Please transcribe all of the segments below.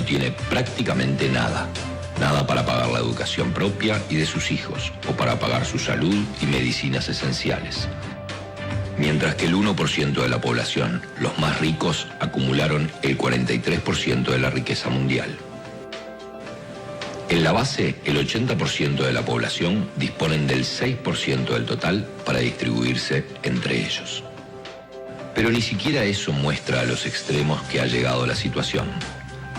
no tiene prácticamente nada. Nada para pagar la educación propia y de sus hijos, o para pagar su salud y medicinas esenciales. Mientras que el 1% de la población, los más ricos, acumularon el 43% de la riqueza mundial. En la base, el 80% de la población disponen del 6% del total para distribuirse entre ellos. Pero ni siquiera eso muestra a los extremos que ha llegado la situación.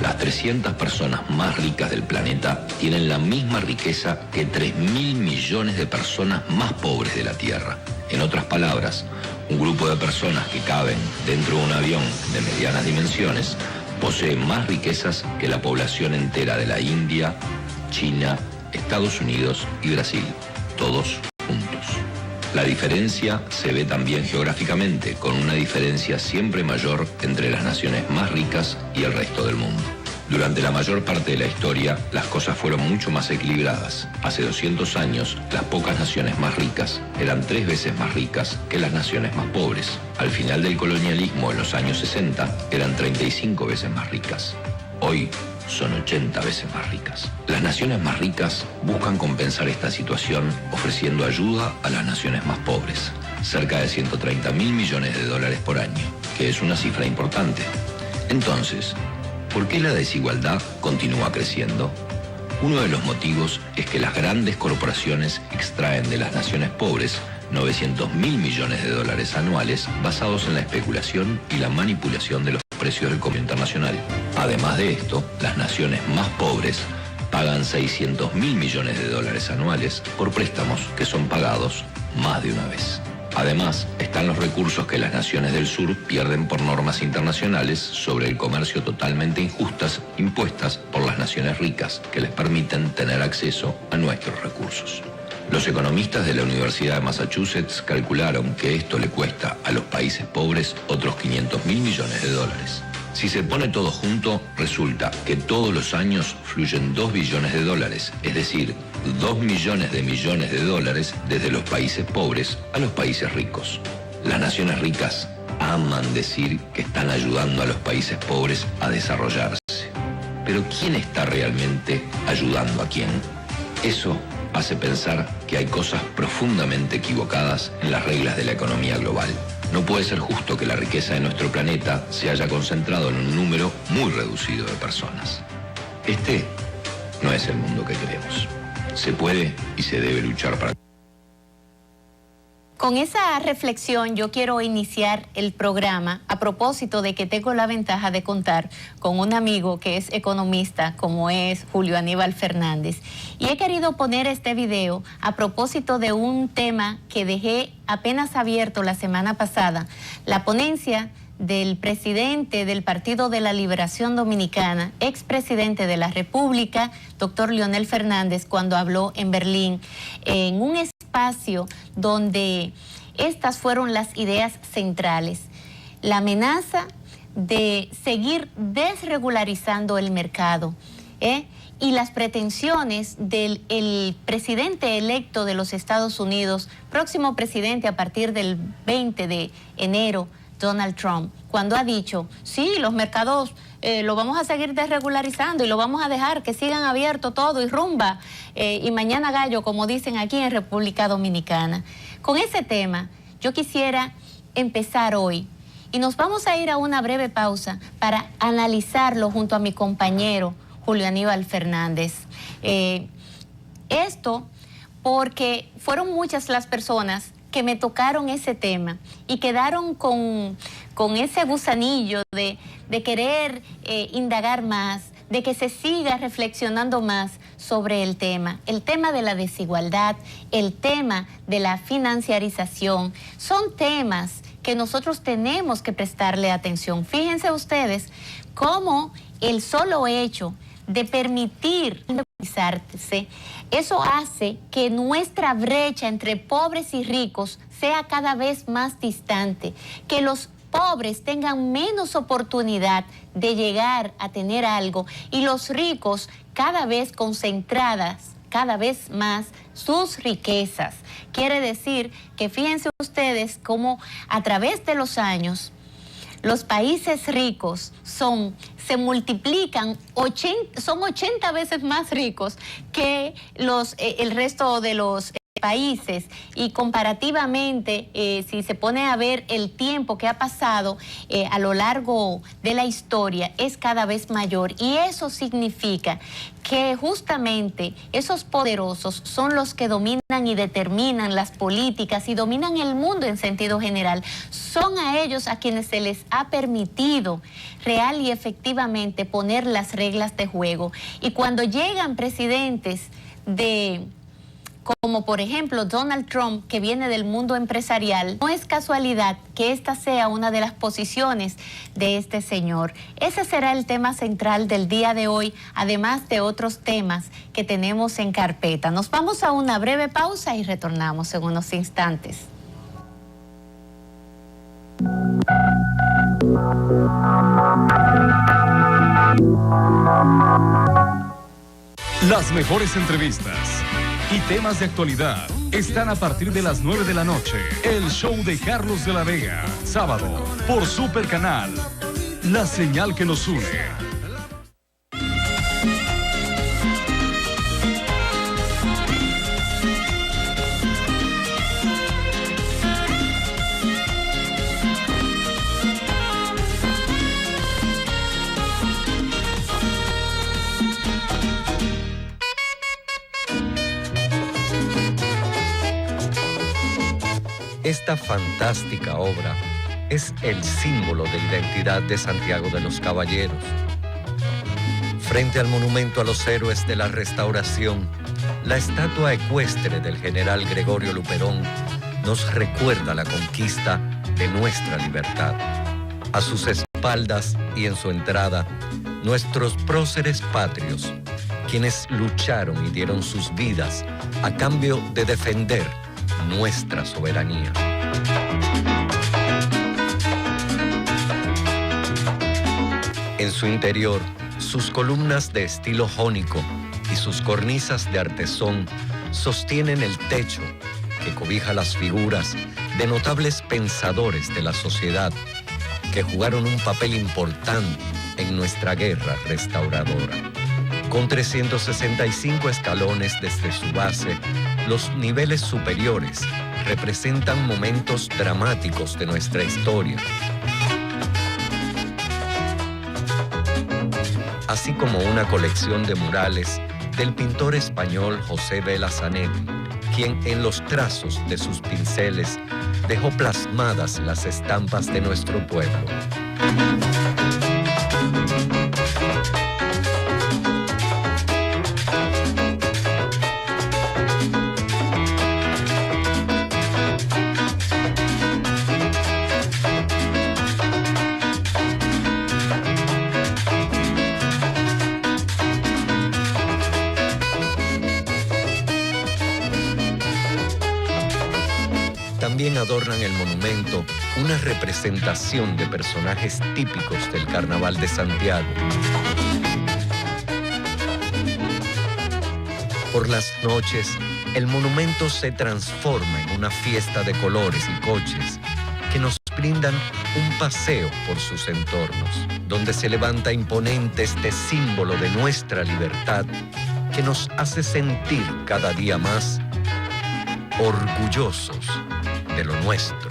Las 300 personas más ricas del planeta tienen la misma riqueza que 3.000 millones de personas más pobres de la Tierra. En otras palabras, un grupo de personas que caben dentro de un avión de medianas dimensiones posee más riquezas que la población entera de la India, China, Estados Unidos y Brasil, todos juntos. La diferencia se ve también geográficamente, con una diferencia siempre mayor entre las naciones más ricas y el resto del mundo. Durante la mayor parte de la historia, las cosas fueron mucho más equilibradas. Hace 200 años, las pocas naciones más ricas eran 3 veces más ricas que las naciones más pobres. Al final del colonialismo, en los años 60, eran 35 veces más ricas. Hoy, son 80 veces más ricas. Las naciones más ricas buscan compensar esta situación ofreciendo ayuda a las naciones más pobres. Cerca de 130.000 millones de dólares por año, que es una cifra importante. Entonces, ¿por qué la desigualdad continúa creciendo? Uno de los motivos es que las grandes corporaciones extraen de las naciones pobres 900.000 millones de dólares anuales basados en la especulación y la manipulación de los precios del comercio internacional. Además de esto, las naciones más pobres pagan 600.000 millones de dólares anuales por préstamos que son pagados más de una vez. Además, están los recursos que las naciones del sur pierden por normas internacionales sobre el comercio totalmente injustas impuestas por las naciones ricas, que les permiten tener acceso a nuestros recursos. Los economistas de la Universidad de Massachusetts calcularon que esto le cuesta a los países pobres otros 500.000 millones de dólares. Si se pone todo junto, resulta que todos los años fluyen 2 billones de dólares, es decir, 2 millones de dólares desde los países pobres a los países ricos. Las naciones ricas aman decir que están ayudando a los países pobres a desarrollarse. Pero ¿quién está realmente ayudando a quién? Eso hace pensar que hay cosas profundamente equivocadas en las reglas de la economía global. No puede ser justo que la riqueza de nuestro planeta se haya concentrado en un número muy reducido de personas. Este no es el mundo que queremos. Se puede y se debe luchar para... Con esa reflexión yo quiero iniciar el programa a propósito de que tengo la ventaja de contar con un amigo que es economista como es Julio Aníbal Fernández. Y he querido poner este video a propósito de un tema que dejé apenas abierto la semana pasada, la ponencia del presidente del Partido de la Liberación Dominicana, expresidente de la República, doctor Leonel Fernández, cuando habló en Berlín, en un espacio donde estas fueron las ideas centrales. La amenaza de seguir desregularizando el mercado, y las pretensiones del presidente electo de los Estados Unidos, próximo presidente a partir del 20 de enero, Donald Trump, cuando ha dicho, sí, los mercados lo vamos a seguir desregularizando y lo vamos a dejar que sigan abierto todo y rumba, y mañana gallo, como dicen aquí en República Dominicana. Con ese tema, yo quisiera empezar hoy y nos vamos a ir a una breve pausa para analizarlo junto a mi compañero Julio Aníbal Fernández. Esto porque fueron muchas las personas que me tocaron ese tema y quedaron con ese gusanillo de querer indagar más, de que se siga reflexionando más sobre el tema de la desigualdad, el tema de la financiarización. Son temas que nosotros tenemos que prestarle atención. Fíjense ustedes cómo el solo hecho de permitir regularizarse, eso hace que nuestra brecha entre pobres y ricos sea cada vez más distante, que los pobres tengan menos oportunidad de llegar a tener algo y los ricos cada vez concentradas, cada vez más sus riquezas. Quiere decir que fíjense ustedes cómo a través de los años los países ricos se multiplican, son 80 veces más ricos que el resto de los países, y comparativamente, si se pone a ver el tiempo que ha pasado a lo largo de la historia, es cada vez mayor, y eso significa que justamente esos poderosos son los que dominan y determinan las políticas y dominan el mundo en sentido general. Son a ellos a quienes se les ha permitido real y efectivamente poner las reglas de juego. Y cuando llegan presidentes como por ejemplo Donald Trump, que viene del mundo empresarial, no es casualidad que esta sea una de las posiciones de este señor. Ese será el tema central del día de hoy, además de otros temas que tenemos en carpeta. Nos vamos a una breve pausa y retornamos en unos instantes. Las mejores entrevistas y temas de actualidad están a partir de las 9 de la noche. El show de Carlos de la Vega, sábado, por Super Canal, la señal que nos une. Esta fantástica obra es el símbolo de identidad de Santiago de los Caballeros. Frente al monumento a los héroes de la Restauración, la estatua ecuestre del general Gregorio Luperón nos recuerda la conquista de nuestra libertad. A sus espaldas y en su entrada, nuestros próceres patrios, quienes lucharon y dieron sus vidas a cambio de defender nuestra soberanía. En su interior, sus columnas de estilo jónico y sus cornisas de artesón sostienen el techo que cobija las figuras de notables pensadores de la sociedad que jugaron un papel importante en nuestra guerra restauradora. Con 365 escalones desde su base, los niveles superiores representan momentos dramáticos de nuestra historia, así como una colección de murales del pintor español José Vela Zanetti, quien en los trazos de sus pinceles dejó plasmadas las estampas de nuestro pueblo. También adornan el monumento una representación de personajes típicos del Carnaval de Santiago. Por las noches, el monumento se transforma en una fiesta de colores y coches que nos brindan un paseo por sus entornos, donde se levanta imponente este símbolo de nuestra libertad que nos hace sentir cada día más orgullosos de lo nuestro.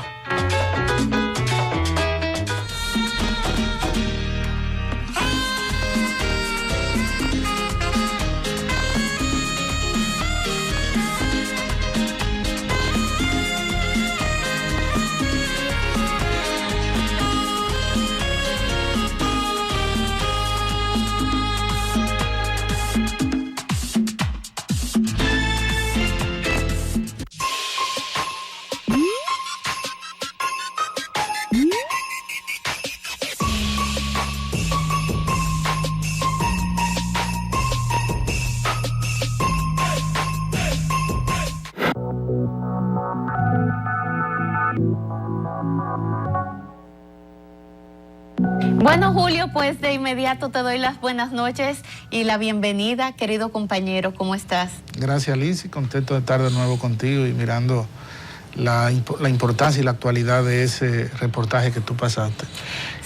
Bueno, Julio, pues de inmediato te doy las buenas noches y la bienvenida, querido compañero, ¿cómo estás? Gracias, Liz, y contento de estar de nuevo contigo y mirando la importancia y la actualidad de ese reportaje que tú pasaste.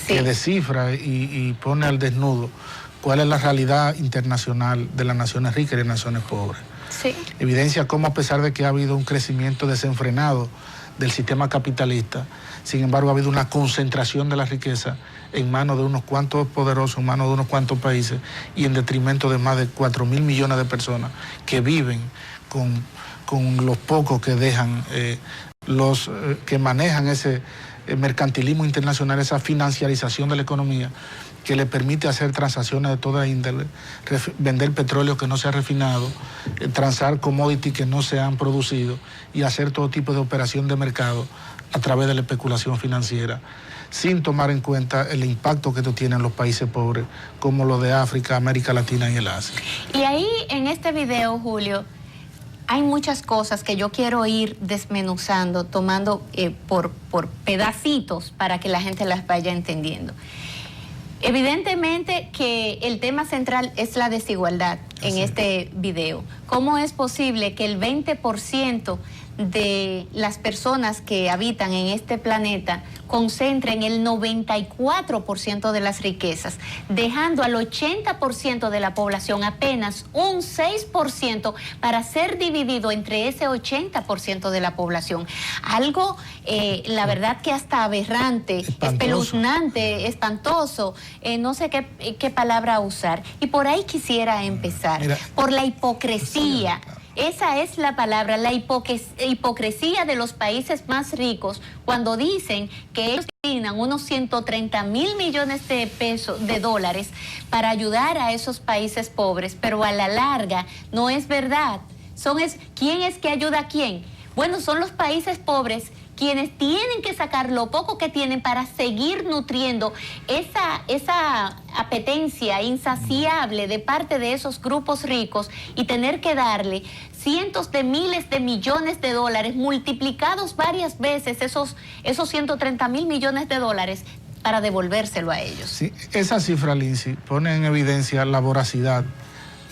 que descifra y pone al desnudo cuál es la realidad internacional de las naciones ricas y de las naciones pobres. Sí. Evidencia cómo, a pesar de que ha habido un crecimiento desenfrenado del sistema capitalista, sin embargo ha habido una concentración de la riqueza en manos de unos cuantos poderosos, en manos de unos cuantos países, y en detrimento de más de 4.000 millones de personas que viven con los pocos que dejan, los que manejan ese mercantilismo internacional, esa financiarización de la economía, que le permite hacer transacciones de toda índole, vender petróleo que no se ha refinado, transar commodities que no se han producido y hacer todo tipo de operación de mercado a través de la especulación financiera, sin tomar en cuenta el impacto que esto tiene en los países pobres, como los de África, América Latina y el Asia. Y ahí, en este video, Julio, hay muchas cosas que yo quiero ir desmenuzando, tomando por pedacitos para que la gente las vaya entendiendo. Evidentemente que el tema central es la desigualdad en este video. ¿Cómo es posible que el 20% de las personas que habitan en este planeta concentren el 94% de las riquezas, dejando al 80% de la población apenas un 6% para ser dividido entre ese 80% de la población? Algo, la verdad que hasta aberrante, espeluznante, espantoso, no sé qué palabra usar. Y por ahí quisiera empezar, por la hipocresía. Esa es la palabra, la hipocresía de los países más ricos, cuando dicen que ellos destinan unos 130.000 millones de dólares para ayudar a esos países pobres, pero a la larga no es verdad. ¿Quién es que ayuda a quién? Bueno, son los países pobres quienes tienen que sacar lo poco que tienen para seguir nutriendo esa apetencia insaciable de parte de esos grupos ricos, y tener que darle cientos de miles de millones de dólares multiplicados varias veces, esos 130.000 millones de dólares, para devolvérselo a ellos. Sí, esa cifra, Lindsay, pone en evidencia la voracidad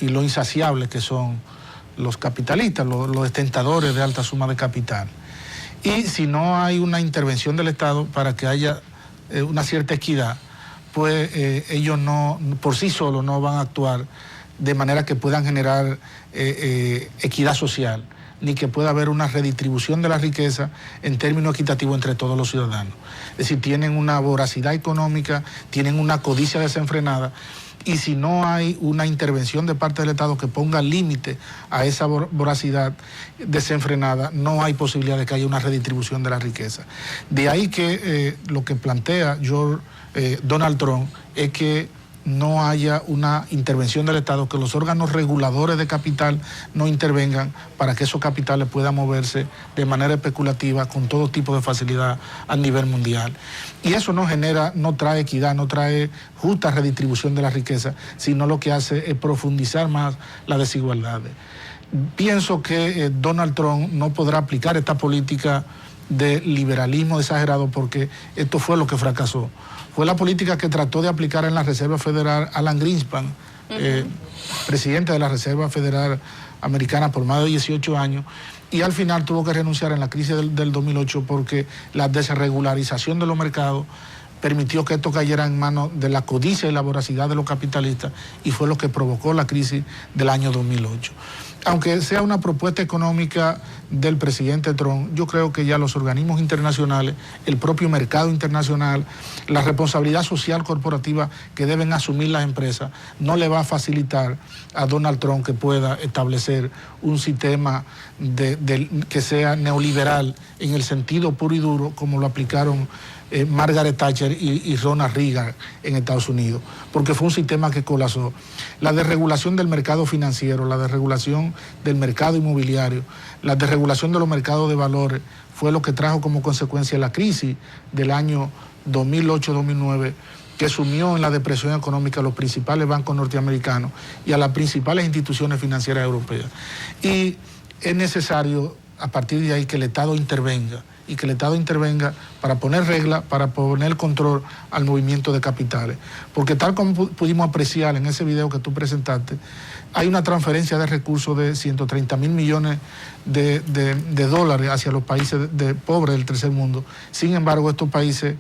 y lo insaciable que son los capitalistas, los detentadores de alta suma de capital. Y si no hay una intervención del Estado para que haya una cierta equidad, pues ellos no, por sí solos no van a actuar de manera que puedan generar equidad social, ni que pueda haber una redistribución de la riqueza en términos equitativos entre todos los ciudadanos. Es decir, tienen una voracidad económica, tienen una codicia desenfrenada, y si no hay una intervención de parte del Estado que ponga límite a esa voracidad desenfrenada, no hay posibilidad de que haya una redistribución de la riqueza. De ahí que lo que plantea Donald Trump es que no haya una intervención del Estado, que los órganos reguladores de capital no intervengan para que esos capitales puedan moverse de manera especulativa con todo tipo de facilidad a nivel mundial. Y eso no trae equidad, no trae justa redistribución de la riqueza, sino lo que hace es profundizar más las desigualdades. Pienso que Donald Trump no podrá aplicar esta política de liberalismo exagerado, porque esto fue lo que fracasó. Fue la política que trató de aplicar en la Reserva Federal Alan Greenspan, presidente de la Reserva Federal Americana por más de 18 años, y al final tuvo que renunciar en la crisis del 2008 porque la desregularización de los mercados permitió que esto cayera en manos de la codicia y la voracidad de los capitalistas, y fue lo que provocó la crisis del año 2008. Aunque sea una propuesta económica del presidente Trump, yo creo que ya los organismos internacionales, el propio mercado internacional, la responsabilidad social corporativa que deben asumir las empresas, no le va a facilitar a Donald Trump que pueda establecer un sistema que sea neoliberal en el sentido puro y duro, como lo aplicaron Margaret Thatcher y Ronald Reagan en Estados Unidos, porque fue un sistema que colapsó. La desregulación del mercado financiero, la desregulación del mercado inmobiliario, la desregulación de los mercados de valores fue lo que trajo como consecuencia la crisis del año 2008-2009, que sumió en la depresión económica a los principales bancos norteamericanos y a las principales instituciones financieras europeas. Y es necesario, a partir de ahí, que el Estado intervenga, y que el Estado intervenga para poner reglas, para poner control al movimiento de capitales. Porque tal como pudimos apreciar en ese video que tú presentaste, hay una transferencia de recursos de 130.000 millones de dólares hacia los países pobres del tercer mundo. Sin embargo, estos países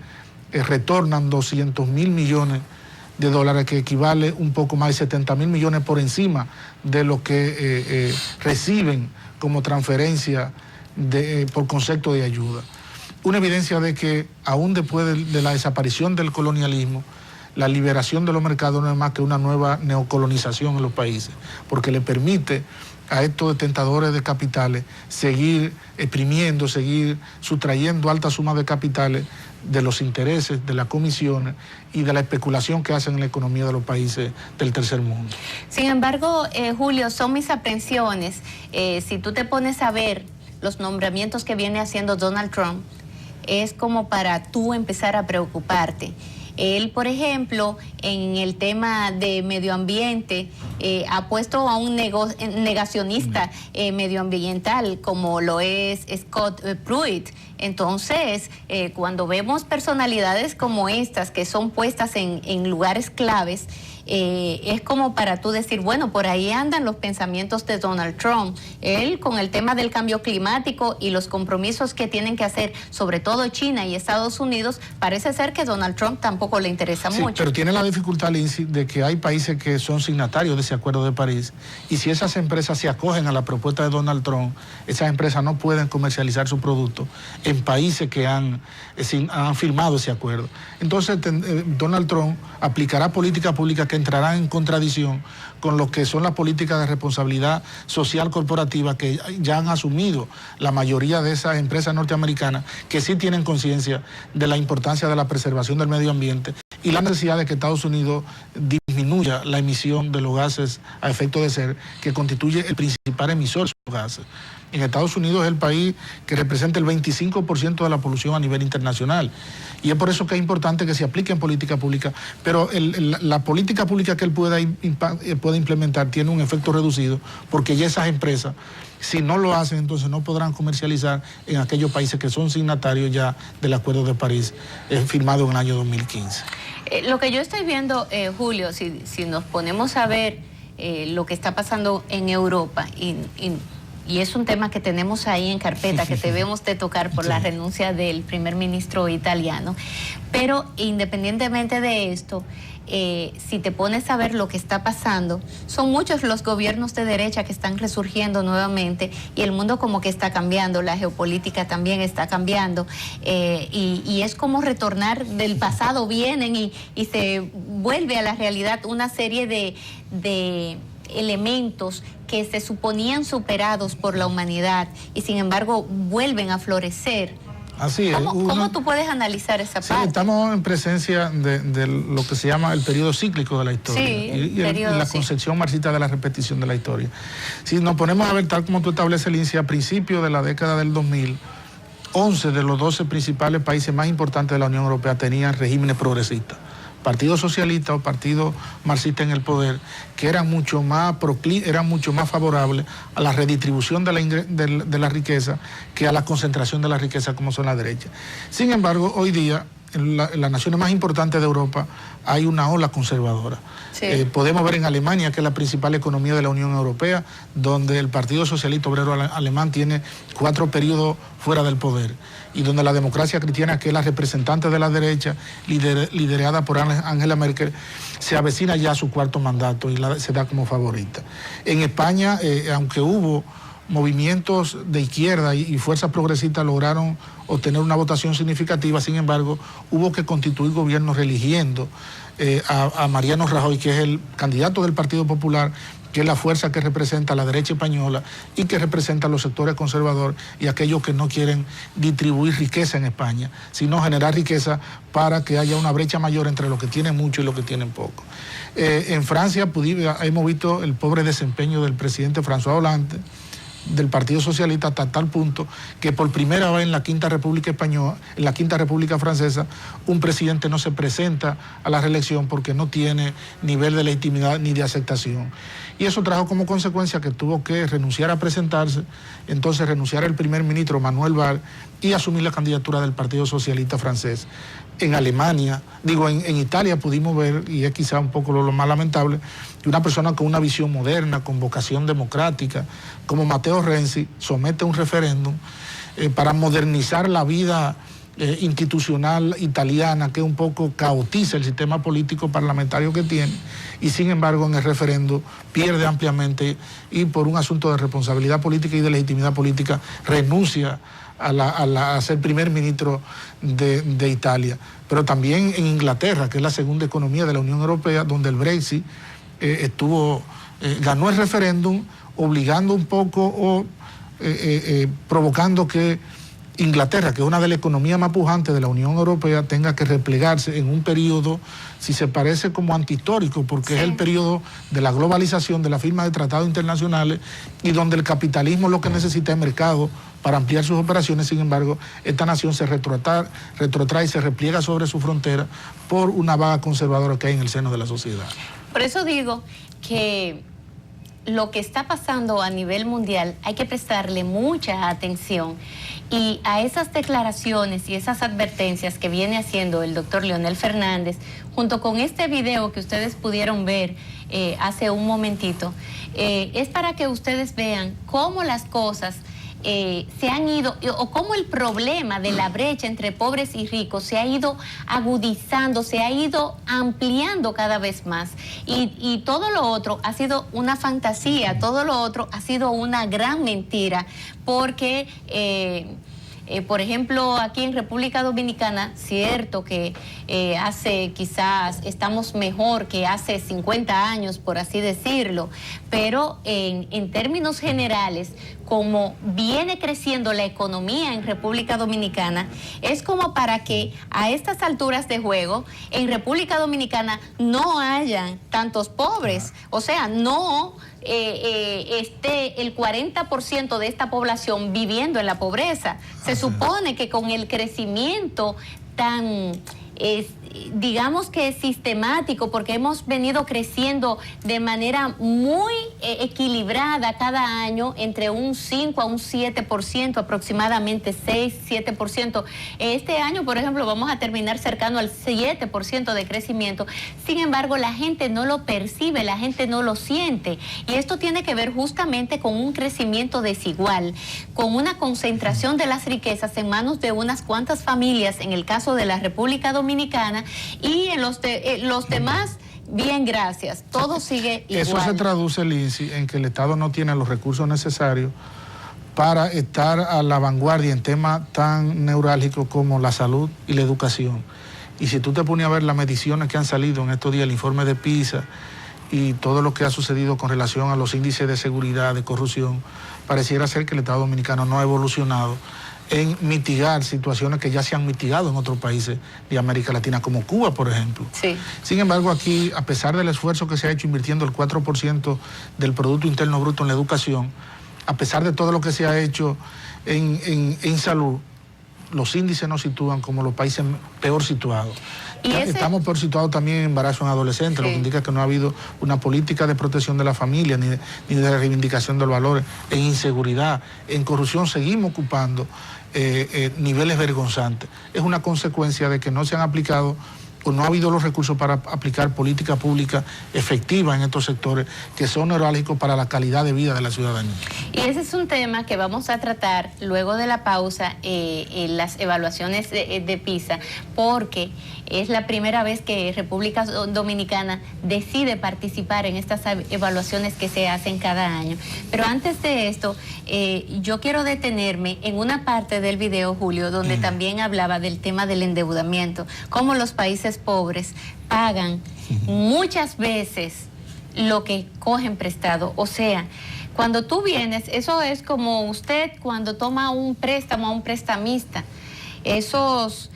retornan 200.000 millones de dólares, que equivale un poco más de 70.000 millones por encima de lo que reciben como transferencia por concepto de ayuda. Una evidencia de que aún después de la desaparición del colonialismo, la liberación de los mercados no es más que una nueva neocolonización en los países, porque le permite a estos detentadores de capitales seguir exprimiendo, seguir sustrayendo altas sumas de capitales de los intereses, de las comisiones y de la especulación que hacen en la economía de los países del tercer mundo. Sin embargo, Julio, son mis aprensiones. Si tú te pones a ver los nombramientos que viene haciendo Donald Trump, es como para tú empezar a preocuparte. Él, por ejemplo, en el tema de medio ambiente, ha puesto a un negacionista medioambiental como lo es Scott Pruitt. Entonces, cuando vemos personalidades como estas que son puestas en lugares claves, es como para tú decir, bueno, por ahí andan los pensamientos de Donald Trump. Él, con el tema del cambio climático y los compromisos que tienen que hacer, sobre todo China y Estados Unidos, parece ser que Donald Trump tampoco le interesa mucho. Pero tiene la dificultad, Lindsay, de que hay países que son signatarios de ese acuerdo de París, y si esas empresas se acogen a la propuesta de Donald Trump, esas empresas no pueden comercializar su producto en países que han firmado ese acuerdo. Entonces, Donald Trump aplicará políticas públicas que entrarán en contradicción con lo que son las políticas de responsabilidad social corporativa que ya han asumido la mayoría de esas empresas norteamericanas, que sí tienen conciencia de la importancia de la preservación del medio ambiente y la necesidad de que Estados Unidos disminuya la emisión de los gases a efecto de ser, que constituye el principal emisor de esos gases. En Estados Unidos es el país que representa el 25% de la polución a nivel internacional. Y es por eso que es importante que se apliquen políticas públicas, pero la política pública que él pueda implementar tiene un efecto reducido, porque ya esas empresas, si no lo hacen, entonces no podrán comercializar en aquellos países que son signatarios ya del Acuerdo de París, firmado en el año 2015. Lo que yo estoy viendo, Julio, si nos ponemos a ver lo que está pasando en Europa, y es un tema que tenemos ahí en carpeta, que debemos de tocar por la renuncia del primer ministro italiano, pero independientemente de esto, si te pones a ver lo que está pasando, son muchos los gobiernos de derecha que están resurgiendo nuevamente, y el mundo como que está cambiando, la geopolítica también está cambiando, y es como retornar del pasado, vienen y se vuelve a la realidad una serie de elementos que se suponían superados por la humanidad y sin embargo vuelven a florecer. Así es. ¿Cómo tú puedes analizar esa parte? Estamos en presencia de lo que se llama el periodo cíclico de la historia, y la concepción marxista de la repetición de la historia. Si nos ponemos a ver, tal como tú estableces, Lindsay, a principios de la década del 2000, 11 de los 12 principales países más importantes de la Unión Europea tenían regímenes progresistas. Partido socialista o partido marxista en el poder, que eran mucho más favorables a la redistribución de la riqueza que a la concentración de la riqueza, como son la derecha. Sin embargo, hoy día, en las naciones más importantes de Europa, hay una ola conservadora. Sí. Podemos ver en Alemania, que es la principal economía de la Unión Europea, donde el Partido Socialista Obrero Alemán tiene 4 periodos fuera del poder, y donde la democracia cristiana, que es la representante de la derecha, liderada por Angela Merkel, se avecina ya a su 4º mandato y se da como favorita. En España, aunque hubo movimientos de izquierda y fuerzas progresistas lograron obtener una votación significativa, sin embargo, hubo que constituir gobiernos religiendo a Mariano Rajoy, que es el candidato del Partido Popular, que es la fuerza que representa a la derecha española y que representa a los sectores conservadores y aquellos que no quieren distribuir riqueza en España, sino generar riqueza para que haya una brecha mayor entre los que tienen mucho y los que tienen poco. En Francia hemos visto el pobre desempeño del presidente François Hollande, del Partido Socialista, hasta tal punto que por primera vez en la Quinta República Española, en la Quinta República Francesa, un presidente no se presenta a la reelección porque no tiene nivel de legitimidad ni de aceptación. Y eso trajo como consecuencia que tuvo que renunciar a presentarse, entonces renunciar el primer ministro Manuel Valls y asumir la candidatura del Partido Socialista francés. En Alemania, en Italia pudimos ver, y es quizá un poco lo más lamentable, que una persona con una visión moderna, con vocación democrática, como Matteo Renzi, somete un referéndum para modernizar la vida institucional italiana que un poco caotiza el sistema político parlamentario que tiene, y sin embargo en el referendo pierde ampliamente y por un asunto de responsabilidad política y de legitimidad política renuncia a ser primer ministro de Italia. Pero también en Inglaterra, que es la segunda economía de la Unión Europea, donde el Brexit ganó el referéndum, obligando un poco o provocando que Inglaterra, que es una de las economías más pujantes de la Unión Europea, tenga que replegarse en un periodo, si se parece como antihistórico, porque sí, es el periodo de la globalización, de la firma de tratados internacionales, y donde el capitalismo lo que necesita es mercado para ampliar sus operaciones. Sin embargo, esta nación se retrotrae y se repliega sobre su frontera por una vaga conservadora que hay en el seno de la sociedad. Por eso digo que lo que está pasando a nivel mundial hay que prestarle mucha atención, y a esas declaraciones y esas advertencias que viene haciendo el doctor Leonel Fernández, junto con este video que ustedes pudieron ver hace un momentito, es para que ustedes vean cómo las cosas se han ido, o cómo el problema de la brecha entre pobres y ricos se ha ido agudizando, se ha ido ampliando cada vez más, y todo lo otro ha sido una fantasía, todo lo otro ha sido una gran mentira, porque por ejemplo, aquí en República Dominicana, cierto que quizás estamos mejor que hace 50 años, por así decirlo, pero en términos generales, como viene creciendo la economía en República Dominicana, es como para que a estas alturas de juego en República Dominicana no hayan tantos pobres, o sea, no esté el 40% de esta población viviendo en la pobreza. Se supone que con el crecimiento tan digamos que sistemático, porque hemos venido creciendo de manera muy equilibrada cada año, entre un 5 a un 7%, aproximadamente 6, 7%. Este año, por ejemplo, vamos a terminar cercano al 7% de crecimiento. Sin embargo, la gente no lo percibe, la gente no lo siente. Y esto tiene que ver justamente con un crecimiento desigual, con una concentración de las riquezas en manos de unas cuantas familias, en el caso de la República Dominicana, y en los demás, bien, gracias, todo sigue igual. Eso se traduce, Lindsay, en que el Estado no tiene los recursos necesarios para estar a la vanguardia en temas tan neurálgicos como la salud y la educación. Y si tú te pones a ver las mediciones que han salido en estos días, el informe de PISA y todo lo que ha sucedido con relación a los índices de seguridad, de corrupción, pareciera ser que el Estado Dominicano no ha evolucionado en mitigar situaciones que ya se han mitigado en otros países de América Latina, como Cuba, por ejemplo. Sí. Sin embargo, aquí, a pesar del esfuerzo que se ha hecho invirtiendo el 4% del Producto Interno Bruto en la educación, a pesar de todo lo que se ha hecho en salud, los índices nos sitúan como los países peor situados. Estamos peor situados también en embarazo en adolescentes, sí, lo que indica que no ha habido una política de protección de la familia ni de reivindicación de los valores. En inseguridad, en corrupción seguimos ocupando niveles vergonzantes. Es una consecuencia de que no se han aplicado o no ha habido los recursos para aplicar política pública efectiva en estos sectores que son neurálgicos para la calidad de vida de la ciudadanía. Y ese es un tema que vamos a tratar luego de la pausa en las evaluaciones de PISA, porque es la primera vez que República Dominicana decide participar en estas evaluaciones que se hacen cada año. Pero antes de esto, yo quiero detenerme en una parte del video, Julio, donde también hablaba del tema del endeudamiento, cómo los países pobres pagan muchas veces lo que cogen prestado. O sea, cuando tú vienes, eso es como usted cuando toma un préstamo a un prestamista. Esos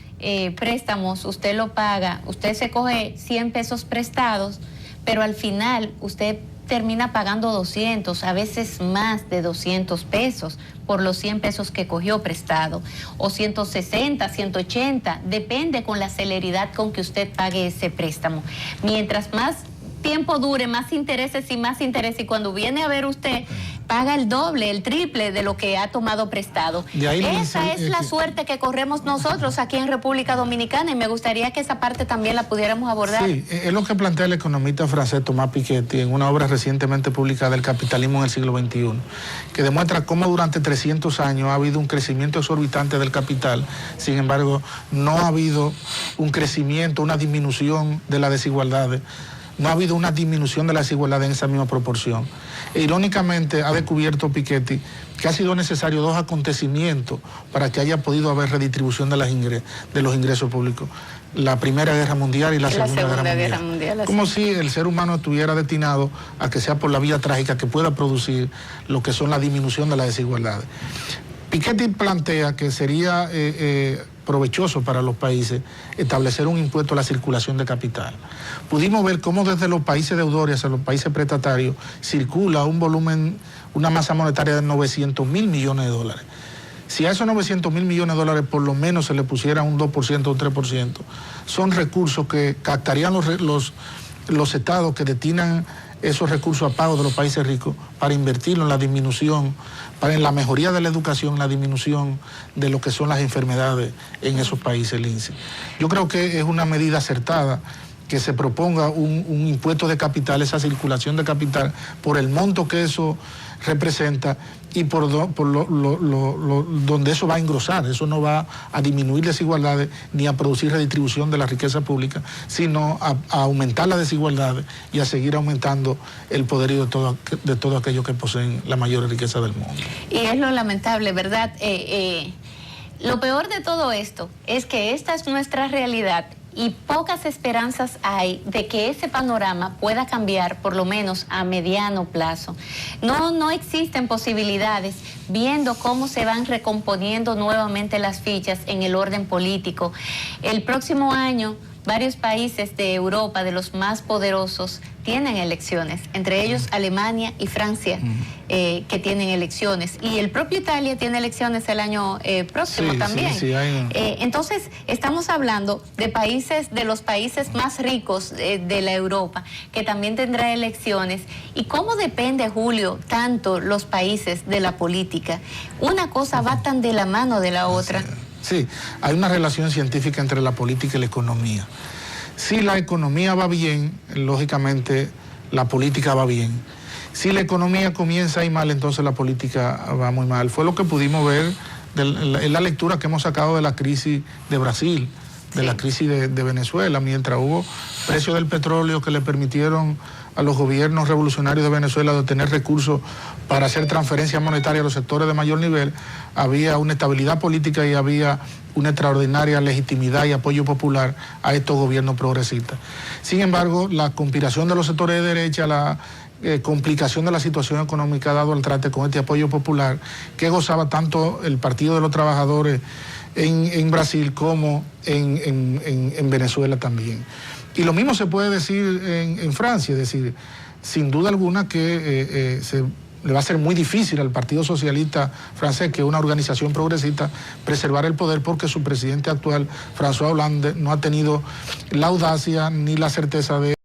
préstamos usted lo paga, usted se coge 100 pesos prestados, pero al final usted termina pagando 200, a veces más de 200 pesos por los 100 pesos que cogió prestado, o 160, 180, depende con la celeridad con que usted pague ese préstamo. Mientras más tiempo dure, más intereses, y cuando viene a ver usted, paga el doble, el triple de lo que ha tomado prestado. Esa es la suerte que corremos nosotros aquí en República Dominicana y me gustaría que esa parte también la pudiéramos abordar. Sí, es lo que plantea el economista francés Thomas Piketty en una obra recientemente publicada, El capitalismo en el siglo XXI, que demuestra cómo durante 300 años ha habido un crecimiento exorbitante del capital, sin embargo no ha habido un crecimiento, una disminución de las desigualdades. No ha habido una disminución de la desigualdad en esa misma proporción. E, irónicamente, ha descubierto Piketty que ha sido necesario 2 acontecimientos para que haya podido haber redistribución de los ingresos públicos. La Primera Guerra Mundial y la Segunda Guerra Mundial. Como si el ser humano estuviera destinado a que sea por la vía trágica que pueda producir lo que son la disminución de las desigualdades. Piketty plantea que sería provechoso para los países establecer un impuesto a la circulación de capital. Pudimos ver cómo desde los países deudores hacia los países prestatarios circula un volumen, una masa monetaria de 900.000 millones de dólares. Si a esos 900.000 millones de dólares por lo menos se le pusiera un 2% o un 3%, son recursos que captarían los estados que destinan esos recursos a pago de los países ricos para invertirlo en la disminución, en la mejoría de la educación, en la disminución de lo que son las enfermedades en esos países, Lindsay. Yo creo que es una medida acertada que se proponga un impuesto de capital, esa circulación de capital, por el monto que eso representa y por donde eso va a engrosar. Eso no va a disminuir desigualdades ni a producir redistribución de la riqueza pública, sino a aumentar las desigualdades y a seguir aumentando el poderío de todo aquellos que poseen la mayor riqueza del mundo. Y es lo lamentable, ¿verdad? Lo peor de todo esto es que esta es nuestra realidad y pocas esperanzas hay de que ese panorama pueda cambiar, por lo menos a mediano plazo. No existen posibilidades, viendo cómo se van recomponiendo nuevamente las fichas en el orden político. El próximo año, varios países de Europa, de los más poderosos, tienen elecciones, entre ellos Alemania y Francia, que tienen elecciones. Y el propio Italia tiene elecciones el año próximo también. Entonces, estamos hablando de los países más ricos de la Europa, que también tendrá elecciones. ¿Y cómo depende, Julio, tanto los países de la política? Una cosa va tan de la mano de la otra. Sí, hay una relación científica entre la política y la economía. Si la economía va bien, lógicamente la política va bien. Si la economía comienza a ir mal, entonces la política va muy mal. Fue lo que pudimos ver en la lectura que hemos sacado de la crisis de Brasil, de la crisis de Venezuela, mientras hubo precios del petróleo que le permitieron a los gobiernos revolucionarios de Venezuela de obtener recursos para hacer transferencias monetarias a los sectores de mayor nivel, había una estabilidad política y había una extraordinaria legitimidad y apoyo popular a estos gobiernos progresistas. Sin embargo, la conspiración de los sectores de derecha, la complicación de la situación económica dado al trate con este apoyo popular que gozaba tanto el Partido de los Trabajadores en Brasil como en Venezuela también. Y lo mismo se puede decir en Francia, es decir, sin duda alguna que le va a ser muy difícil al Partido Socialista francés, que es una organización progresista, preservar el poder porque su presidente actual, François Hollande, no ha tenido la audacia ni la certeza de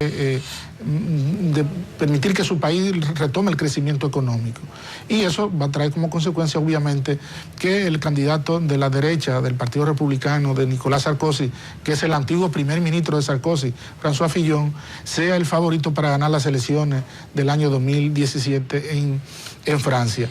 permitir que su país retome el crecimiento económico. Y eso va a traer como consecuencia, obviamente, que el candidato de la derecha del Partido Republicano, de Nicolas Sarkozy, que es el antiguo primer ministro de Sarkozy, François Fillon, sea el favorito para ganar las elecciones del año 2017 en Francia.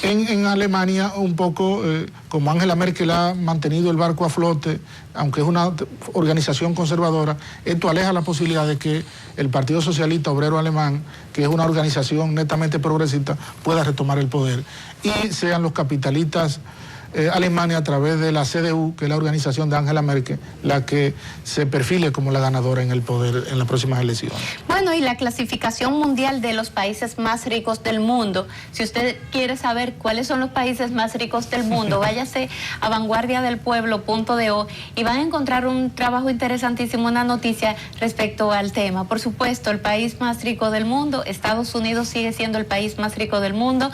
En Alemania, un poco como Angela Merkel ha mantenido el barco a flote, aunque es una organización conservadora, esto aleja la posibilidad de que el Partido Socialista Obrero Alemán, que es una organización netamente progresista, pueda retomar el poder y sean los capitalistas Alemania a través de la CDU, que es la organización de Angela Merkel, la que se perfile como la ganadora en el poder en las próximas elecciones. Bueno, y la clasificación mundial de los países más ricos del mundo, si usted quiere saber cuáles son los países más ricos del mundo, váyase a vanguardiadelpueblo.do y van a encontrar un trabajo interesantísimo, una noticia respecto al tema. Por supuesto, el país más rico del mundo, Estados Unidos sigue siendo el país más rico del mundo,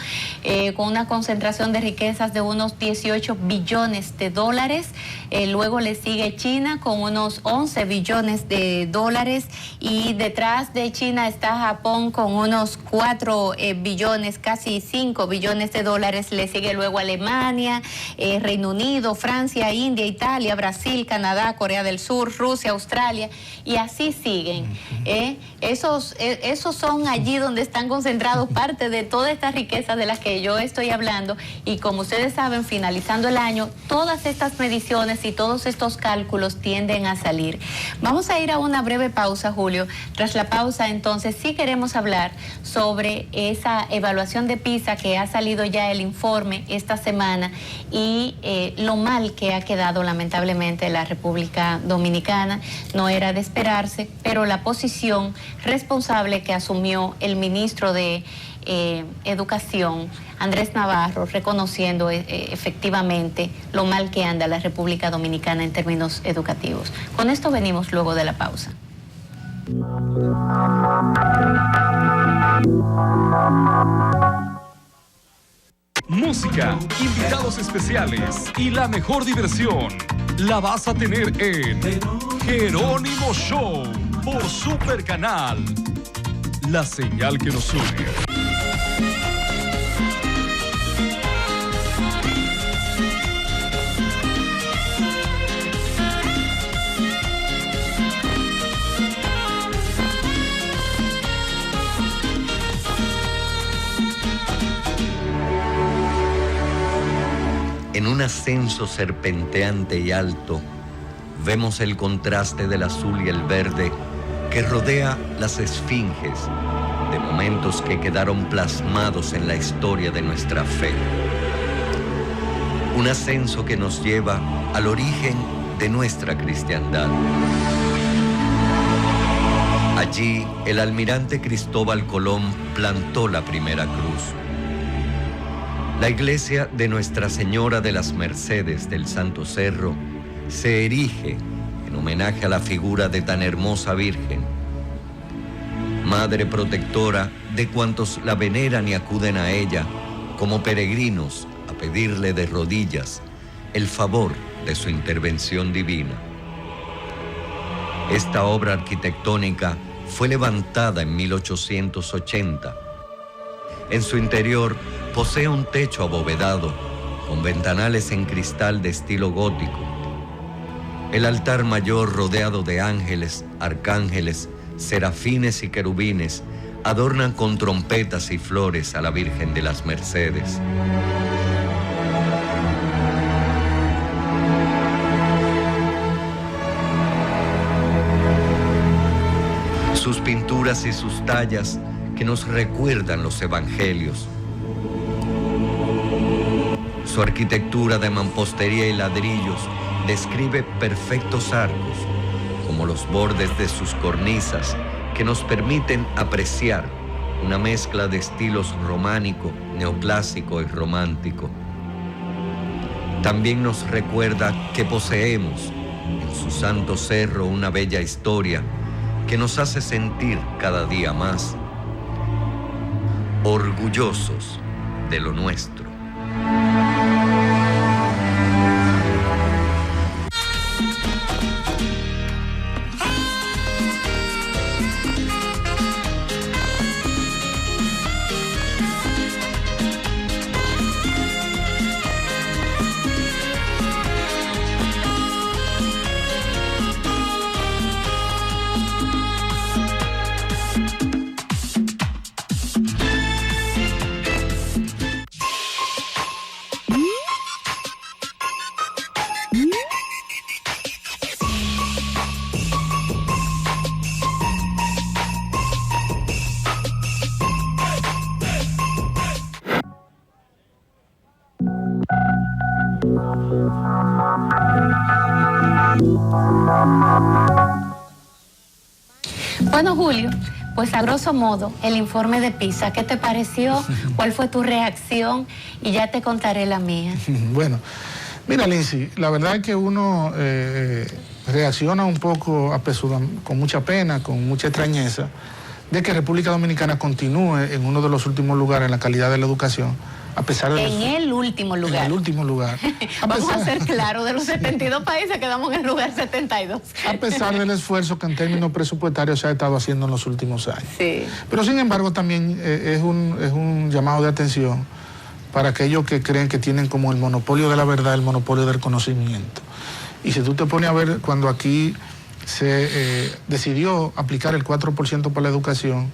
con una concentración de riquezas de unos 18 18 billones de dólares. Luego le sigue China con unos 11 billones de dólares. Y detrás de China está Japón con unos 4 billones, casi 5 billones de dólares. Le sigue luego Alemania, Reino Unido, Francia, India, Italia, Brasil, Canadá, Corea del Sur, Rusia, Australia, y así siguen. Esos son allí donde están concentrados parte de toda esta riqueza de las que yo estoy hablando, y como ustedes saben, finalizando el año, todas estas mediciones y todos estos cálculos tienden a salir. Vamos a ir a una breve pausa, Julio. Tras la pausa, entonces, sí queremos hablar sobre esa evaluación de PISA que ha salido ya el informe esta semana y lo mal que ha quedado lamentablemente la República Dominicana. No era de esperarse, pero la posición responsable que asumió el ministro de Educación, Andrés Navarro, reconociendo efectivamente lo mal que anda la República Dominicana en términos educativos. Con esto venimos luego de la pausa. Música, invitados especiales y la mejor diversión la vas a tener en Jerónimo Show por Super Canal, la señal que nos une. En un ascenso serpenteante y alto, vemos el contraste del azul y el verde que rodea las esfinges de momentos que quedaron plasmados en la historia de nuestra fe. Un ascenso que nos lleva al origen de nuestra cristiandad. Allí, el almirante Cristóbal Colón plantó la primera cruz. La iglesia de Nuestra Señora de las Mercedes del Santo Cerro se erige en homenaje a la figura de tan hermosa Virgen, Madre protectora de cuantos la veneran y acuden a ella como peregrinos a pedirle de rodillas el favor de su intervención divina. Esta obra arquitectónica fue levantada en 1880. En su interior posee un techo abovedado con ventanales en cristal de estilo gótico. El altar mayor, rodeado de ángeles, arcángeles, serafines y querubines, adornan con trompetas y flores a la Virgen de las Mercedes. Sus pinturas y sus tallas que nos recuerdan los evangelios. Su arquitectura de mampostería y ladrillos describe perfectos arcos, como los bordes de sus cornisas, que nos permiten apreciar una mezcla de estilos románico, neoclásico y romántico. También nos recuerda que poseemos en su santo cerro una bella historia que nos hace sentir cada día más orgullosos de lo nuestro. Bueno, Julio, pues a grosso modo, el informe de PISA, ¿qué te pareció? ¿Cuál fue tu reacción? Y ya te contaré la mía. Bueno, mira, Lindsay, la verdad es que uno reacciona un poco apresurado, con mucha pena, con mucha extrañeza, de que República Dominicana continúe en uno de los últimos lugares en la calidad de la educación, a pesar de... En el último lugar. En el último lugar. Vamos a ser claros, de los 72 países quedamos en el lugar 72. A pesar del esfuerzo que en términos presupuestarios se ha estado haciendo en los últimos años. Sí. Pero sin embargo también es un llamado de atención para aquellos que creen que tienen como el monopolio de la verdad, el monopolio del conocimiento. Y si tú te pones a ver, cuando aquí se decidió aplicar el 4% para la educación,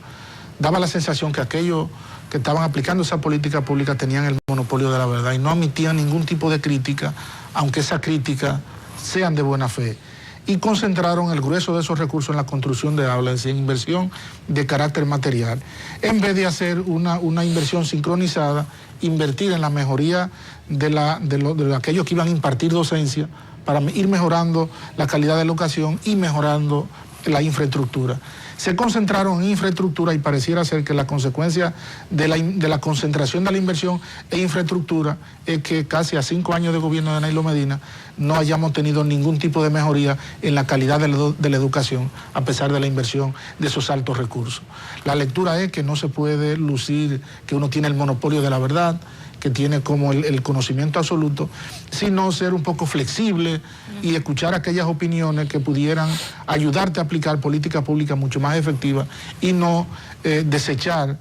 daba la sensación que aquellos que estaban aplicando esa política pública tenían el monopolio de la verdad y no admitían ningún tipo de crítica, aunque esas críticas sean de buena fe. Y concentraron el grueso de esos recursos en la construcción de aulas, en inversión de carácter material, en vez de hacer una inversión sincronizada, invertir en la mejoría de aquellos que iban a impartir docencia, para ir mejorando la calidad de la educación y mejorando la infraestructura. Se concentraron en infraestructura y pareciera ser que la consecuencia de la concentración de la inversión en infraestructura es que casi a 5 años de gobierno de Nailo Medina no hayamos tenido ningún tipo de mejoría en la calidad de la educación, a pesar de la inversión de esos altos recursos. La lectura es que no se puede lucir que uno tiene el monopolio de la verdad, que tiene como el conocimiento absoluto, sino ser un poco flexible y escuchar aquellas opiniones que pudieran ayudarte a aplicar política pública mucho más efectiva y no desechar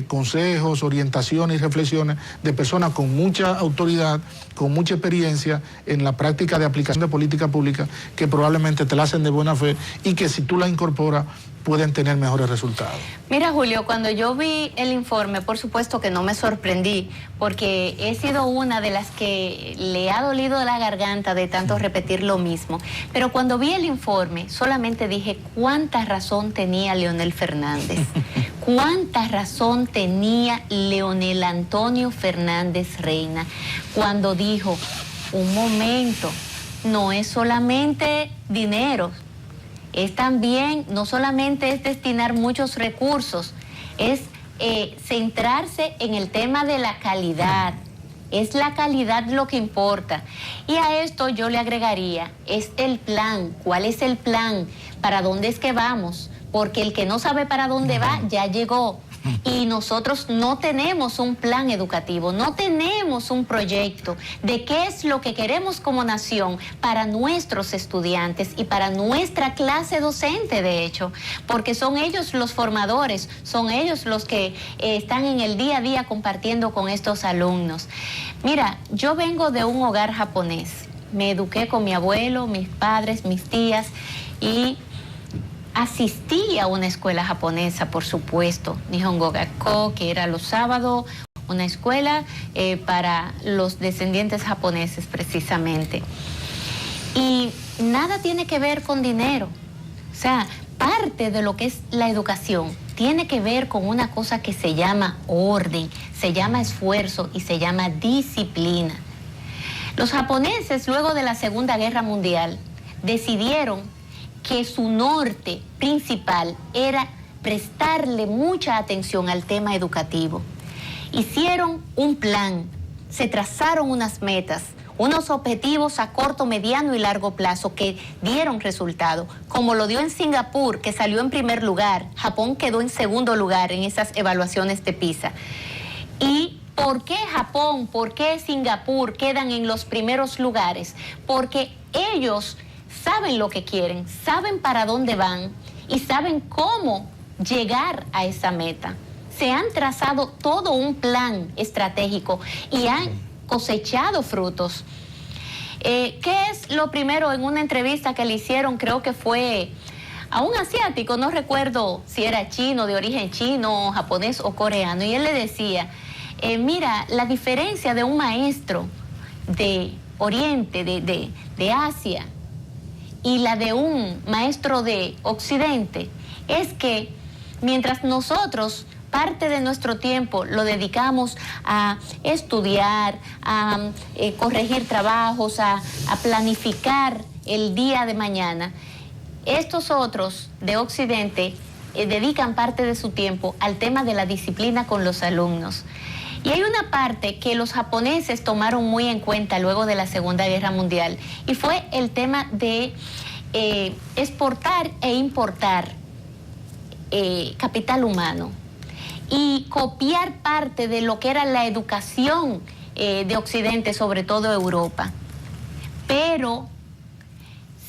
consejos, orientaciones y reflexiones de personas con mucha autoridad, con mucha experiencia en la práctica de aplicación de política pública, que probablemente te la hacen de buena fe y que si tú la incorporas pueden tener mejores resultados. Mira, Julio, cuando yo vi el informe, por supuesto que no me sorprendí, porque he sido una de las que le ha dolido la garganta de tanto repetir lo mismo. Pero cuando vi el informe, solamente dije cuánta razón tenía Leonel Fernández. Cuánta razón tenía Leonel Antonio Fernández Reina cuando dijo, un momento, no es solamente dinero, es también, no solamente es destinar muchos recursos, es centrarse en el tema de la calidad. Es la calidad lo que importa. Y a esto yo le agregaría, es el plan. ¿Cuál es el plan? ¿Para dónde es que vamos? Porque el que no sabe para dónde va, ya llegó. Y nosotros no tenemos un plan educativo, no tenemos un proyecto de qué es lo que queremos como nación para nuestros estudiantes y para nuestra clase docente, de hecho, porque son ellos los formadores, son ellos los que están en el día a día compartiendo con estos alumnos. Mira, yo vengo de un hogar japonés, me eduqué con mi abuelo, mis padres, mis tías y asistí a una escuela japonesa, por supuesto, Nihongo Gakko, que era los sábados, una escuela para los descendientes japoneses precisamente. Y nada tiene que ver con dinero. O sea, parte de lo que es la educación tiene que ver con una cosa que se llama orden, se llama esfuerzo y se llama disciplina. Los japoneses, luego de la Segunda Guerra Mundial, decidieron que su norte principal era prestarle mucha atención al tema educativo. Hicieron un plan, se trazaron unas metas, unos objetivos a corto, mediano y largo plazo que dieron resultado, como lo dio en Singapur, que salió en primer lugar. Japón quedó en segundo lugar en esas evaluaciones de PISA. ¿Y por qué Japón, por qué Singapur quedan en los primeros lugares? Porque ellos saben lo que quieren, saben para dónde van y saben cómo llegar a esa meta. Se han trazado todo un plan estratégico y han cosechado frutos. ¿Qué es lo primero en una entrevista que le hicieron? Creo que fue a un asiático, no recuerdo si era chino, de origen chino, japonés o coreano, y él le decía, mira, la diferencia de un maestro de Oriente, de Asia, y la de un maestro de Occidente, es que mientras nosotros parte de nuestro tiempo lo dedicamos a estudiar, a corregir trabajos, a planificar el día de mañana, estos otros de Occidente dedican parte de su tiempo al tema de la disciplina con los alumnos. Y hay una parte que los japoneses tomaron muy en cuenta luego de la Segunda Guerra Mundial, y fue el tema de exportar e importar capital humano y copiar parte de lo que era la educación de Occidente, sobre todo Europa. Pero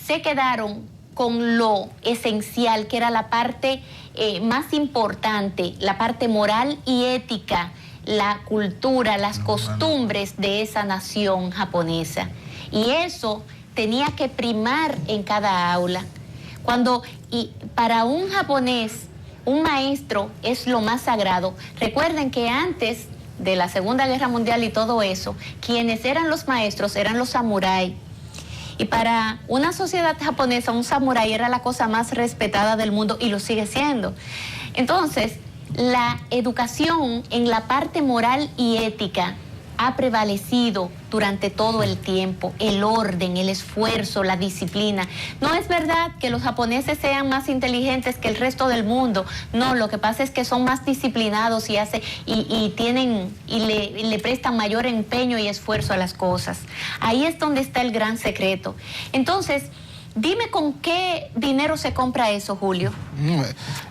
se quedaron con lo esencial, que era la parte más importante, la parte moral y ética, la cultura, las costumbres de esa nación japonesa. Y eso tenía que primar en cada aula. Y para un japonés, un maestro es lo más sagrado. Recuerden que antes de la Segunda Guerra Mundial y todo eso, quienes eran los maestros eran los samuráis. Y para una sociedad japonesa, un samurái era la cosa más respetada del mundo y lo sigue siendo. Entonces, la educación en la parte moral y ética ha prevalecido durante todo el tiempo, el orden, el esfuerzo, la disciplina. No es verdad que los japoneses sean más inteligentes que el resto del mundo, no, lo que pasa es que son más disciplinados y le prestan mayor empeño y esfuerzo a las cosas. Ahí es donde está el gran secreto. Entonces, dime con qué dinero se compra eso, Julio.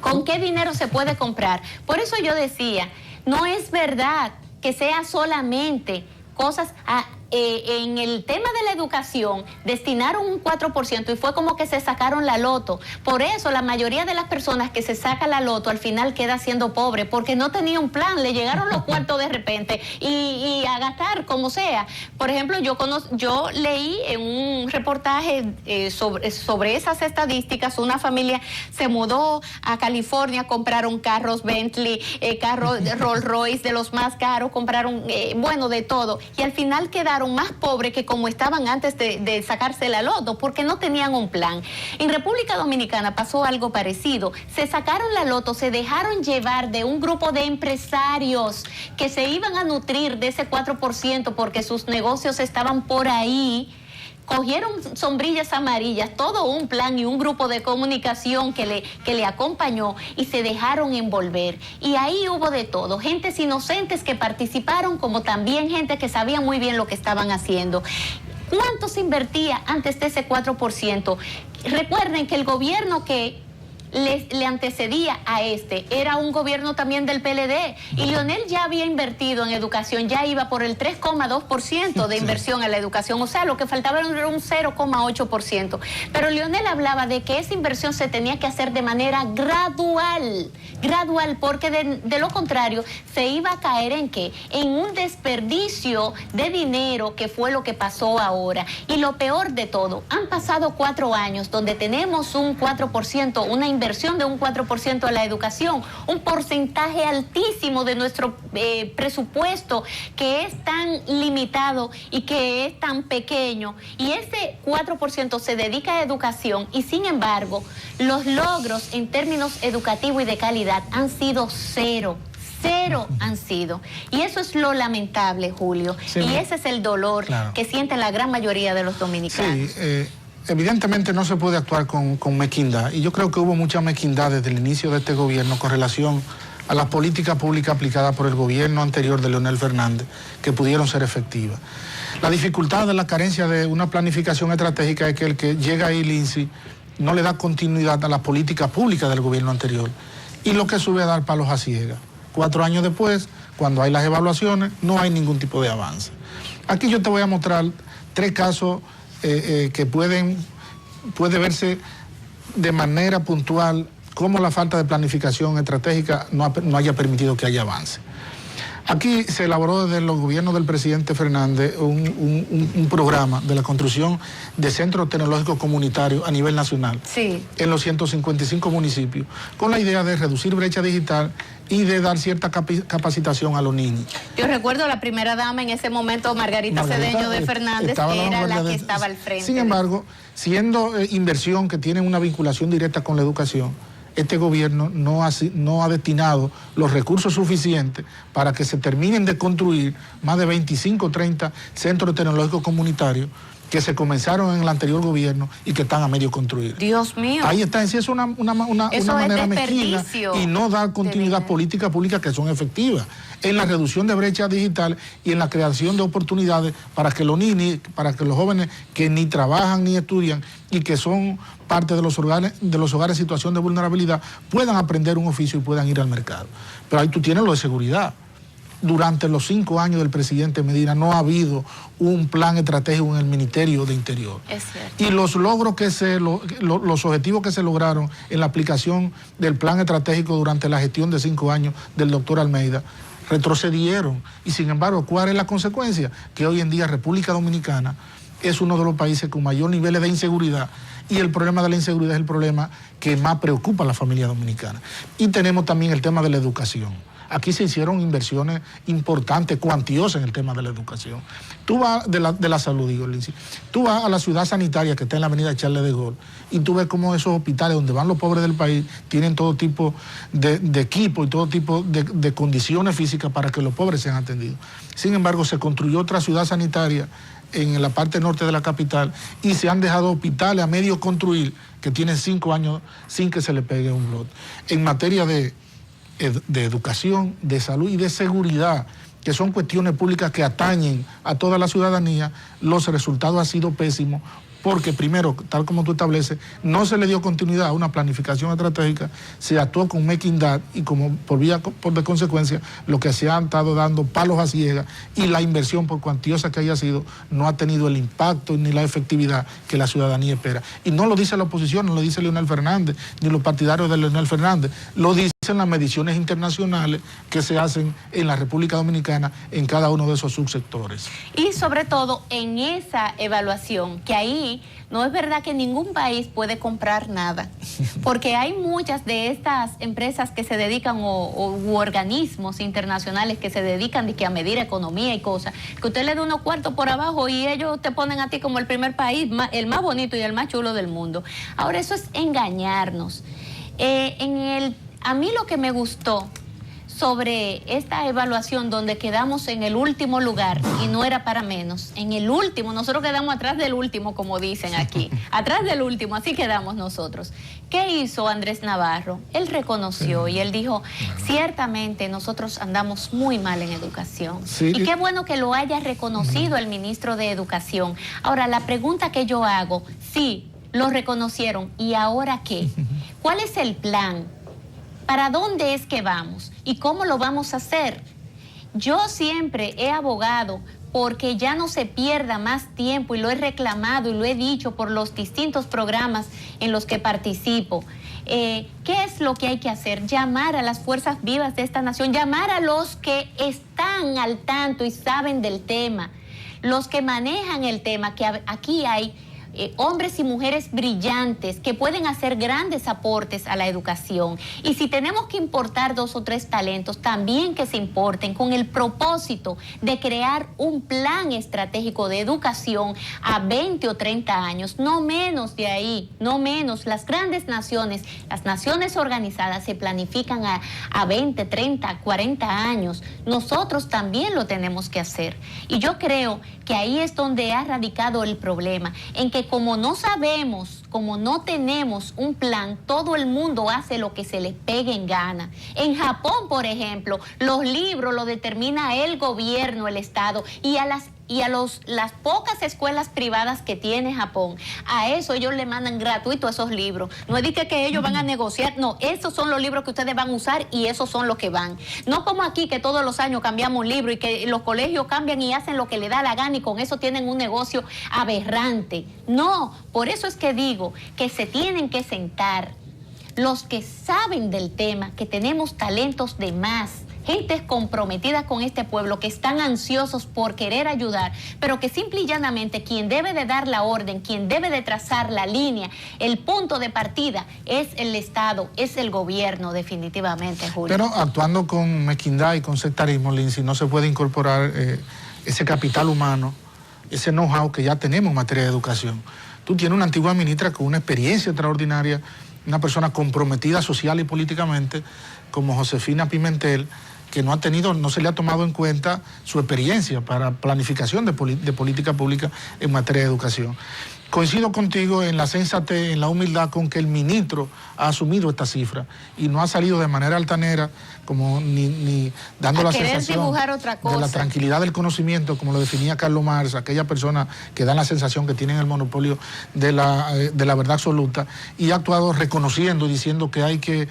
¿Con qué dinero se puede comprar? Por eso yo decía, no es verdad que sea solamente cosas en el tema de la educación, destinaron un 4% y fue como que se sacaron la loto. Por eso la mayoría de las personas que se saca la loto al final queda siendo pobre, porque no tenía un plan, le llegaron los cuartos de repente y a gastar como sea. Por ejemplo, yo leí en un reportaje sobre esas estadísticas, una familia se mudó a California, compraron carros Bentley, carros Rolls Royce de los más caros, compraron, de todo, y al final quedaron más pobres que como estaban antes de sacarse la loto, porque no tenían un plan. En República Dominicana pasó algo parecido. Se sacaron la loto, se dejaron llevar de un grupo de empresarios que se iban a nutrir de ese 4% porque sus negocios estaban por ahí. Cogieron sombrillas amarillas, todo un plan y un grupo de comunicación que le acompañó y se dejaron envolver. Y ahí hubo de todo, gentes inocentes que participaron, como también gente que sabía muy bien lo que estaban haciendo. ¿Cuánto se invertía antes de ese 4%? Recuerden que el gobierno que le antecedía a era un gobierno también del PLD, y Leonel ya había invertido en educación, ya iba por el 3,2% de inversión en la educación, o sea, lo que faltaba era un 0,8%, pero Leonel hablaba de que esa inversión se tenía que hacer de manera gradual, porque de lo contrario se iba a caer ¿en qué? En un desperdicio de dinero, que fue lo que pasó ahora. Y lo peor de todo, han pasado 4 años donde tenemos un 4%, una inversión de un 4% a la educación, un porcentaje altísimo de nuestro presupuesto, que es tan limitado y que es tan pequeño, y ese 4% se dedica a educación, y sin embargo los logros en términos educativos y de calidad han sido cero han sido. Y eso es lo lamentable, Julio. Sí, y ese es el dolor, claro, que sienten la gran mayoría de los dominicanos. Sí, evidentemente no se puede actuar con mezquindad, y yo creo que hubo mucha mezquindad desde el inicio de este gobierno con relación a las políticas públicas aplicadas por el gobierno anterior de Leonel Fernández, que pudieron ser efectivas. La dificultad de la carencia de una planificación estratégica es que el que llega ahí, Lindsay, no le da continuidad a las políticas públicas del gobierno anterior, y lo que sube a dar palos a ciegas. 4 años después, cuando hay las evaluaciones, no hay ningún tipo de avance. Aquí yo te voy a mostrar 3 casos que puede verse de manera puntual cómo la falta de planificación estratégica no haya permitido que haya avance. Aquí se elaboró desde los gobiernos del presidente Fernández un programa de la construcción de centros tecnológicos comunitarios a nivel nacional, sí, en los 155 municipios, con la idea de reducir brecha digital y de dar cierta capacitación a los niños. Yo recuerdo la primera dama en ese momento, Margarita Cedeño de Fernández, que era la que estaba al frente. Sin embargo, siendo inversión que tiene una vinculación directa con la educación, este gobierno no ha destinado los recursos suficientes para que se terminen de construir más de 25 o 30 centros tecnológicos comunitarios que se comenzaron en el anterior gobierno y que están a medio construir. Dios mío. Ahí está, sí, es una manera mezquina y no dar continuidad política pública que son efectivas en la reducción de brecha digital y en la creación de oportunidades para que los niños, para que los jóvenes que ni trabajan ni estudian y que son parte de los hogares en situación de vulnerabilidad puedan aprender un oficio y puedan ir al mercado. Pero ahí tú tienes lo de seguridad. Durante los 5 años del presidente Medina no ha habido un plan estratégico en el Ministerio de Interior. Es cierto. Y los logros los objetivos que se lograron en la aplicación del plan estratégico durante la gestión de 5 años del doctor Almeida retrocedieron. Y sin embargo, ¿cuál es la consecuencia? Que hoy en día República Dominicana es uno de los países con mayor niveles de inseguridad, y el problema de la inseguridad es el problema que más preocupa a la familia dominicana. Y tenemos también el tema de la educación. Aquí se hicieron inversiones importantes, cuantiosas en el tema de la educación. Tú vas de la salud, digo, Lindsay. Tú vas a la ciudad sanitaria que está en la avenida Charles de Gaulle y tú ves cómo esos hospitales donde van los pobres del país tienen todo tipo de equipo y todo tipo de condiciones físicas para que los pobres sean atendidos. Sin embargo, se construyó otra ciudad sanitaria en la parte norte de la capital y se han dejado hospitales a medio construir que tienen 5 años sin que se le pegue un lote. En materia de educación, de salud y de seguridad, que son cuestiones públicas que atañen a toda la ciudadanía, los resultados han sido pésimos porque primero, tal como tú estableces, no se le dio continuidad a una planificación estratégica, se actuó con mezquindad y como por de consecuencia, lo que se han estado dando palos a ciegas y la inversión, por cuantiosa que haya sido, no ha tenido el impacto ni la efectividad que la ciudadanía espera. Y no lo dice la oposición, no lo dice Leonel Fernández, ni los partidarios de Leonel Fernández, lo dicen las mediciones internacionales que se hacen en la República Dominicana en cada uno de esos subsectores. Y sobre todo en esa evaluación, que ahí no es verdad que ningún país puede comprar nada, porque hay muchas de estas empresas que se dedican u organismos internacionales que se dedican a medir economía y cosas, que usted le da unos cuartos por abajo y ellos te ponen a ti como el primer país, el más bonito y el más chulo del mundo. Ahora, eso es engañarnos. A mí lo que me gustó sobre esta evaluación donde quedamos en el último lugar, y no era para menos, en el último, nosotros quedamos atrás del último, como dicen aquí, atrás del último, así quedamos nosotros. ¿Qué hizo Andrés Navarro? Él reconoció y él dijo, ciertamente nosotros andamos muy mal en educación. Sí. Y qué bueno que lo haya reconocido el ministro de Educación. Ahora, la pregunta que yo hago, sí, lo reconocieron, ¿y ahora qué? ¿Cuál es el plan? ¿Para dónde es que vamos? ¿Y cómo lo vamos a hacer? Yo siempre he abogado porque ya no se pierda más tiempo, y lo he reclamado y lo he dicho por los distintos programas en los que participo. ¿Qué es lo que hay que hacer? Llamar a las fuerzas vivas de esta nación, llamar a los que están al tanto y saben del tema, los que manejan el tema, que aquí hay hombres y mujeres brillantes que pueden hacer grandes aportes a la educación. Y si tenemos que importar 2 o 3 talentos, también que se importen con el propósito de crear un plan estratégico de educación a 20 o 30 años, no menos de ahí, no menos. Las grandes naciones, las naciones organizadas se planifican a 20, 30, 40 años. Nosotros también lo tenemos que hacer. Y yo creo que ahí es donde ha radicado el problema, en que como no sabemos, como no tenemos un plan, todo el mundo hace lo que se les pegue en gana. En Japón, por ejemplo, los libros lo determina el gobierno, el Estado, y a las pocas escuelas privadas que tiene Japón, a eso ellos le mandan gratuito esos libros. No es de que ellos van a negociar, no, esos son los libros que ustedes van a usar y esos son los que van. No como aquí, que todos los años cambiamos un libro y que los colegios cambian y hacen lo que le da la gana y con eso tienen un negocio aberrante. No, por eso es que digo que se tienen que sentar los que saben del tema, que tenemos talentos de más, gentes comprometidas con este pueblo, que están ansiosos por querer ayudar, pero que simple y llanamente quien debe de dar la orden, quien debe de trazar la línea, el punto de partida es el Estado, es el gobierno, definitivamente, Julio. Pero actuando con mezquindad y con sectarismo, Lindsay, no se puede incorporar ese capital humano, ese know-how que ya tenemos en materia de educación. Tú tienes una antigua ministra con una experiencia extraordinaria, una persona comprometida social y políticamente, como Josefina Pimentel, que no se le ha tomado en cuenta su experiencia para planificación de política pública en materia de educación. Coincido contigo en la sensatez, en la humildad con que el ministro ha asumido esta cifra y no ha salido de manera altanera, como ni dando la sensación otra cosa, de la tranquilidad del conocimiento, como lo definía Carlos Marx, aquella persona que da la sensación que tienen el monopolio de la verdad absoluta, y ha actuado reconociendo y diciendo que hay que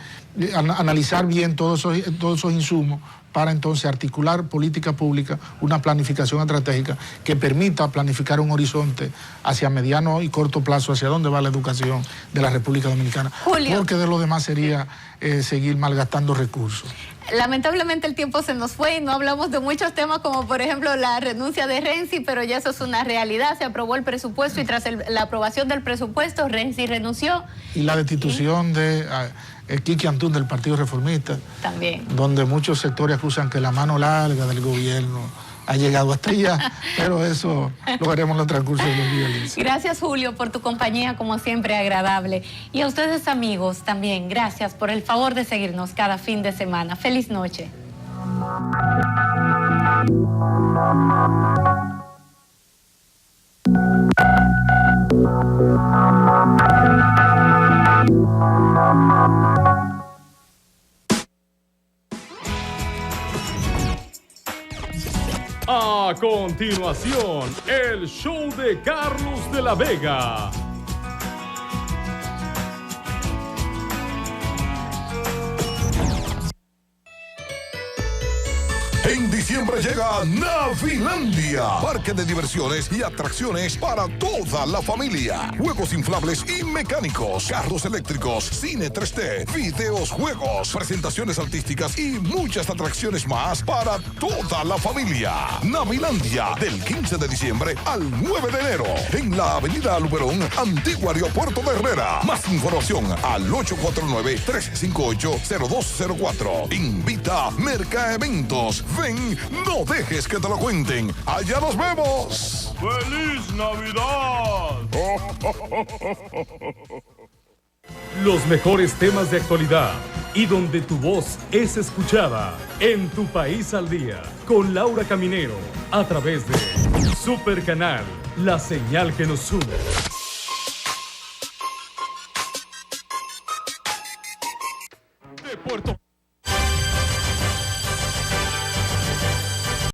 analizar bien todos esos insumos para entonces articular política pública, una planificación estratégica que permita planificar un horizonte hacia mediano y corto plazo, hacia dónde va la educación de la República Dominicana. Julio, porque de lo demás sería seguir malgastando recursos. Lamentablemente el tiempo se nos fue y no hablamos de muchos temas como por ejemplo la renuncia de Renzi, pero ya eso es una realidad. Se aprobó el presupuesto y tras la aprobación del presupuesto Renzi renunció. Y la destitución de Kiki Antún del Partido Reformista. También. Donde muchos sectores acusan que la mano larga del gobierno ha llegado hasta allá, pero eso lo veremos en el transcurso de los días. Gracias, Julio, por tu compañía, como siempre, agradable. Y a ustedes, amigos, también, gracias por el favor de seguirnos cada fin de semana. Feliz noche. A continuación, el show de Carlos de la Vega. En diciembre llega Navilandia, parque de diversiones y atracciones para toda la familia. Juegos inflables y mecánicos, carros eléctricos, cine 3D, videos, juegos, presentaciones artísticas y muchas atracciones más para toda la familia. Navilandia, del 15 de diciembre al 9 de enero, en la avenida Luperón, antiguo aeropuerto de Herrera. Más información al 849-358-0204. Invita Mercaeventos. Ven, no dejes que te lo cuenten. Allá nos vemos. ¡Feliz Navidad! Los mejores temas de actualidad y donde tu voz es escuchada. En Tu País al Día, con Laura Caminero, a través de Super Canal, la señal que nos une. De Puerto